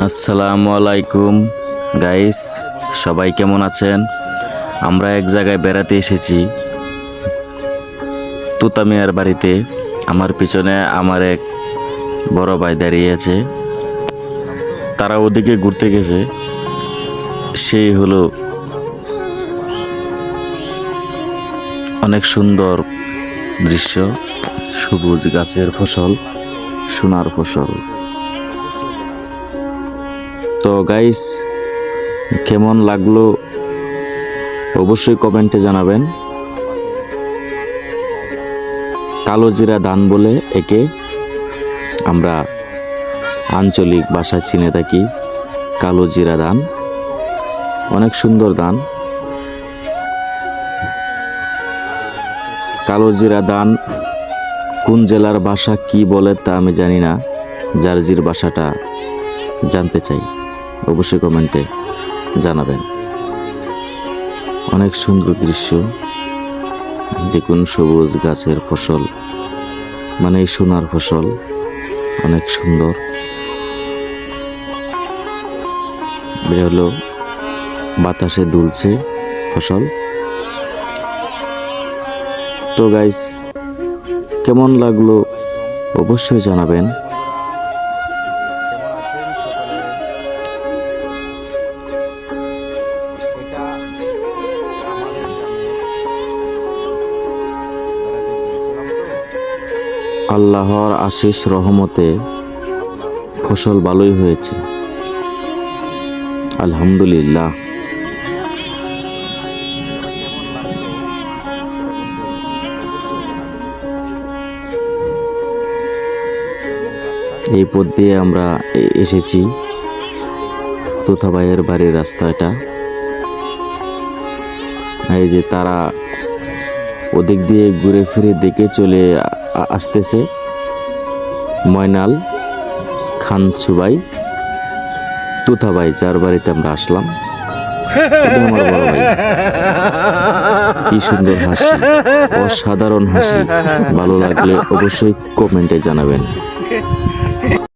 আসসালামু আলাইকুম গাইস, সবাই কেমন আছেন? আমরা এক জায়গায় বেড়াতে এসেছি, তুতা মিয়ার বাড়িতে। আমার পিছনে আমার এক বড় ভাই দাঁড়িয়ে আছে। তারা ওদিকে ঘুরতে গেছে। সেই হলো অনেক সুন্দর দৃশ্য, সবুজ গাছের ফসল, সোনার ফসল। তো গাইস, কেমন লাগলো অবশ্যই কমেন্টে জানাবেন। কালো জিরা ধান বলে একে আমরা আঞ্চলিক ভাষায় চিনে থাকি। কালো জিরা ধান অনেক সুন্দর ধান। কালো জিরা ধান কোন জেলার ভাষা কি বলে তা আমি জানি না। জার্জির ভাষাটা জানতে চাই, অবশ্যই কমেন্টে জানাবেন। অনেক সুন্দর দৃশ্য, দেখুন সবুজ গাছের ফসল, মানে সোনার ফসল, অনেক সুন্দর। হলো বাতাসে দুলছে ফসল। তো গাইস, কেমন লাগলো অবশ্যই জানাবেন। আল্লাহর আশিস রহমতে ফসল ভালোই হয়েছে, আলহামদুলিল্লাহ। এই পথ দিয়ে আমরা এসেছি, তোতা ভাইয়ের বাড়ির রাস্তা এটা। এই যে তারা ওদিক দিয়ে ঘুরে ফিরে দেখে চলে আসতেছে। ময়নাল খান সুবাই, তুতা ভাই যার বাড়িতে আমরা আসলাম, এটা আমার বড় ভাই। কি সুন্দর হাসি, অসাধারণ হাসি। ভালো লাগলে অবশ্যই কমেন্টে জানাবেন।